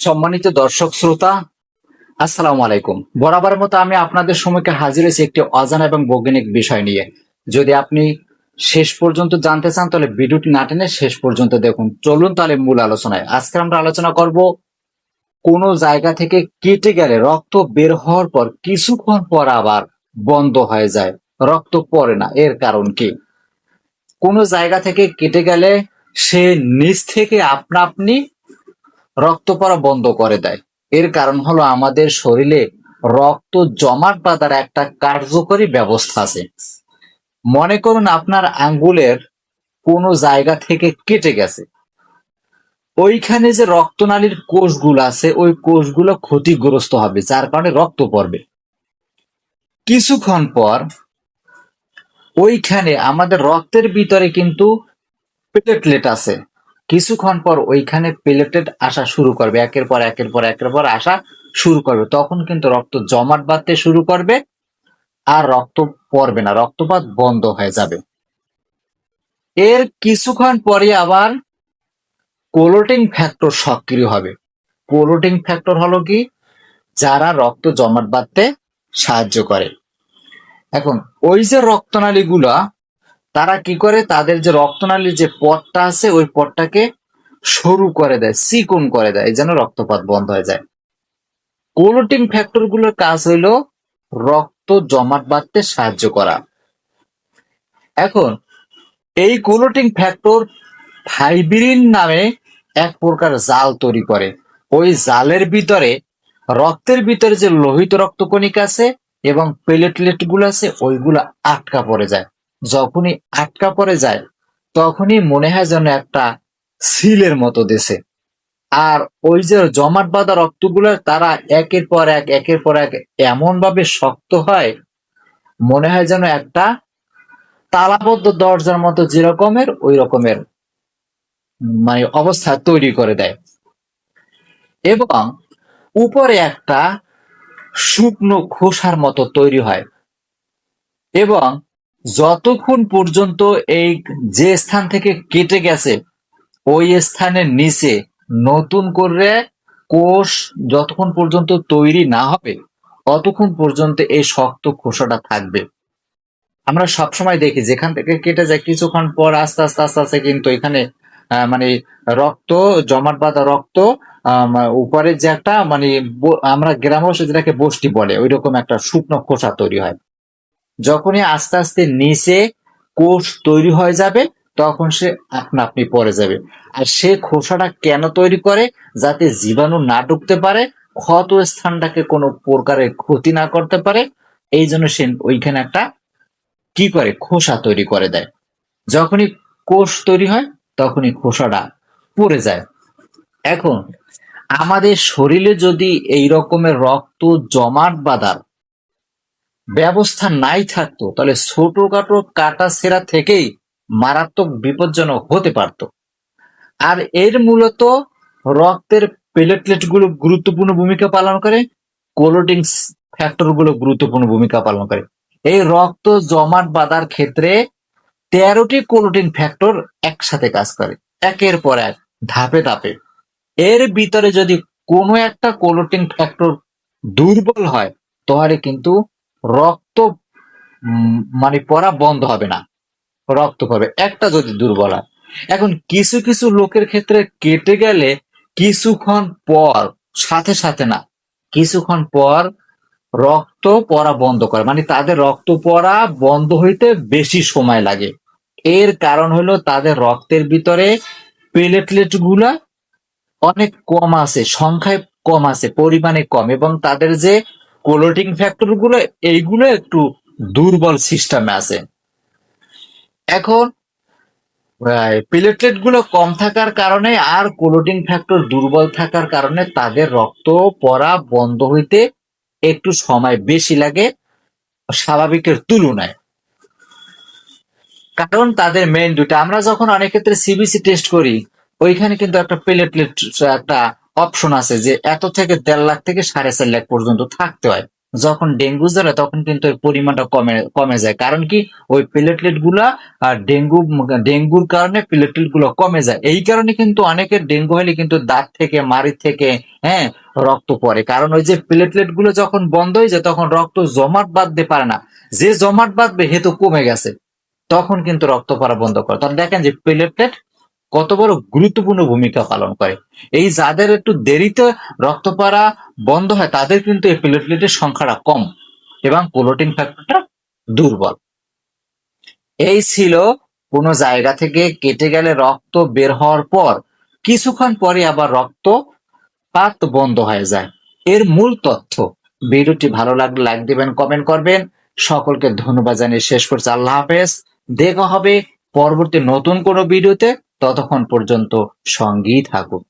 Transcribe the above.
সম্মানিত দর্শক শ্রোতা, আসসালামু আলাইকুম। বরাবরের মতো আমি আপনাদের সম্মুখে হাজির হয়েছি একটি অজানা এবং বৈজ্ঞানিক বিষয় নিয়ে। যদি আপনি শেষ পর্যন্ত জানতে চান তাহলে ভিডিওটি না টেনে শেষ পর্যন্ত দেখুন। চলুন তাহলে মূল আলোচনায়। আজকে আমরা আলোচনা করব কোনো জায়গা থেকে কেটে গেলে রক্ত বের হওয়ার পর কিছুক্ষণ পর আবার বন্ধ হয়ে যায়, রক্ত পড়ে না, এর কারণ কি? কোনো জায়গা থেকে কেটে গেলে সে নিজ থেকে আপনা আপনি রক্ত পড়া বন্ধ করে দেয়। এর কারণ হলো আমাদের শরীরে রক্ত জমাট বাঁধার একটা কার্যকরী ব্যবস্থা আছে। মনে করুন আপনার আঙ্গুলের কোনো জায়গা থেকে কেটে গেছে, ওইখানে যে রক্তনালীর কোষগুলো আছে ওই কোষগুলো ক্ষতিগ্রস্ত হবে, যার কারণে রক্ত পড়বে। কিছুক্ষণ পর ওইখানে আমাদের রক্তের ভিতরে কিন্তু প্লেটলেট আছে। কিছুক্ষণ পর ওইখানে প্লেটলেট আসা শুরু করবে, একের পর আসা শুরু করবে। তখন কিন্তু রক্ত জমাট বাঁধতে শুরু করবে, আর রক্ত পড়বে না, রক্তপাত বন্ধ হয়ে যাবে। এর কিছুক্ষণ পরে আবার ক্লোটিং ফ্যাক্টর সক্রিয় হবে। ক্লোটিং ফ্যাক্টর হলো কি? যারা রক্ত জমাট বাঁধতে সাহায্য করে। এখন ওই যে রক্তনালীগুলা, তারা কি করে? তাদের যে রক্তনালীর যে পথটা আছে ওই পথটাকে সরু করে দেয়, চিকন করে দেয়, যেন রক্তপাত বন্ধ হয়ে যায়। ক্লোটিং ফ্যাক্টর গুলোর কাজ হইলো রক্ত জমাট বাঁধতে সাহায্য করা। এখন এই ক্লোটিং ফ্যাক্টর ফাইব্রিন নামে এক প্রকার জাল তৈরি করে। ওই জালের ভিতরে রক্তের ভিতরে যে লোহিত রক্তকণিকা আছে এবং প্লেটলেট গুলো আছে ওইগুলো আটকা পড়ে যায়। যখনই আটকা পড়ে যায় তখনই মনে হয় যেন একটা সিলের মতো দেশে। আর ওই যে জমাট বাঁধা রক্তগুলো তারা একের পর এক এমন ভাবে শক্ত হয়, মনে হয় যেন একটা তালাবদ্ধ দরজার মতো যেরকমের ওই রকমের মানে অবস্থা তৈরি করে দেয়। এবং উপরে একটা শুকনো খোসার মতো তৈরি হয়। এবং যতক্ষণ পর্যন্ত এই যে স্থান থেকে কেটে গেছে ওই স্থানের নিচে নতুন করে কোষ যতক্ষণ পর্যন্ত তৈরি না হবে ততক্ষণ পর্যন্ত এই শক্ত খোসাটা থাকবে। আমরা সবসময় দেখি যেখান থেকে কেটে যায় কিছুক্ষণ পর আস্তে আস্তে আস্তে আস্তে কিন্তু এখানে মানে রক্ত জমাট বাঁধা রক্ত উপরে যে একটা মানে আমরা গ্রাম ভাষায় যেটাকে বষ্টি বলে ওই রকম একটা শুকনো খোসা তৈরি হয়। যখনই আস্তে আস্তে নিচে কোষ তৈরি হয়ে যাবে তখন সে আপনা আপনি পড়ে যাবে। আর সে খোসাটা কেন তৈরি করে? যাতে জীবাণু না ঢুকতে পারে, ক্ষত স্থানটাকে কোনো প্রকারের ক্ষতি না করতে পারে। এই জন্য সে ওইখানে একটা কি করে খোসা তৈরি করে দেয়। যখনই কোষ তৈরি হয় তখনই খোসাটা পড়ে যায়। এখন আমাদের শরীরে যদি এই রকমের রক্ত জমাট বাঁধার ব্যবস্থা নাই থাকতো তাহলে ছোটখাটো কাটা ছেঁড়া থেকেই মারাত্মক বিপজ্জনক হতে পারত। আর এর মূলত রক্তের প্লেটলেট গুলো গুরুত্বপূর্ণ ভূমিকা পালন করে, কোলোটিং ফ্যাক্টর গুলো গুরুত্বপূর্ণ ভূমিকা পালন করে। এই রক্ত জমাট বাঁধার ক্ষেত্রে 13টি কোলোটিং ফ্যাক্টর একসাথে কাজ করে, একের পর এক, ধাপে ধাপে। এর ভিতরে যদি কোনো একটা কোলোটিং ফ্যাক্টর দুর্বল হয় তাহলে কিন্তু রক্ত মানে পড়া বন্ধ হবে না, রক্ত পড়বে একটা যদি দুর্বল হয়। এখন কিছু কিছু লোকের ক্ষেত্রে কেটে গেলে কিছুক্ষণ পর, সাথে সাথে না, কিছুক্ষণ পর রক্ত পড়া বন্ধ করে, মানে তাদের রক্ত পড়া বন্ধ হইতে বেশি সময় লাগে। এর কারণ হলো তাদের রক্তের ভিতরে প্লেটলেট গুলা অনেক কম আছে, সংখ্যায় কম আছে, পরিমাণে কম, এবং তাদের যে কোলোটিং ফ্যাক্টর গুলো এইগুলো একটু দুর্বল সিস্টেমে আছে। এখন প্লেটলেট গুলো কম থাকার কারণে আর কোলোটিং ফ্যাক্টর দুর্বল থাকার কারণে তাদের রক্ত পড়া বন্ধ হইতে একটু সময় বেশি লাগে স্বাভাবিকের তুলনায়। কারণ তাদের মেইন দুটা, আমরা যখন অনেক ক্ষেত্রে সিবিসি টেস্ট করি ওইখানে কিন্তু একটা প্লেটলেট একটা অপশন আছে যে এত থেকে 1.5 লাখ থেকে 4.5 লাখ পর্যন্ত থাকতে হয়। যখন ডেঙ্গু জ্বরে তখন কিন্তু এর পরিমাণটা কমে কমে যায়। কারণ কি, ওই প্লেটলেট গুলা আর ডেঙ্গুর কারণে প্লেটলেট গুলো কমে যায়। এই কারণে কিন্তু অনেকের ডেঙ্গু হলে কিন্তু দাঁত থেকে, মাড়ি থেকে, হ্যাঁ, রক্ত পড়ে। কারণ ওই যে প্লেটলেট গুলো যখন বন্ধ হয়ে যায় তখন রক্ত জমাট বাঁধতে পারে না। যে জমাট বাঁধবে হে তো কমে গেছে, তখন কিন্তু রক্ত পড়া বন্ধ করে। তখন দেখেন যে প্লেটলেট কত বড় গুরুত্বপূর্ণ ভূমিকা পালন করে। এই যাদের একটু দেরিতে রক্ত পড়া বন্ধ হয় তাদের কিন্তু এই প্লেটলেটের সংখ্যাটা কম এবং ক্লোটিং ফ্যাক্টরটা দুর্বল। এই ছিল কোনো জায়গা থেকে কেটে গেলে রক্ত বের হওয়ার পর কিছুক্ষণ পরে আবার রক্তপাত বন্ধ হয়ে যায়, এর মূল তথ্য। ভিডিওটি ভালো লাগলে লাইক দিবেন, কমেন্ট করবেন। সকলকে ধন্যবাদ জানিয়ে শেষ করছি। আল্লাহ হাফেজ। দেখা হবে পরবর্তী নতুন কোনো ভিডিওতে। ততক্ষণ পর্যন্ত সঙ্গেই থাকুন।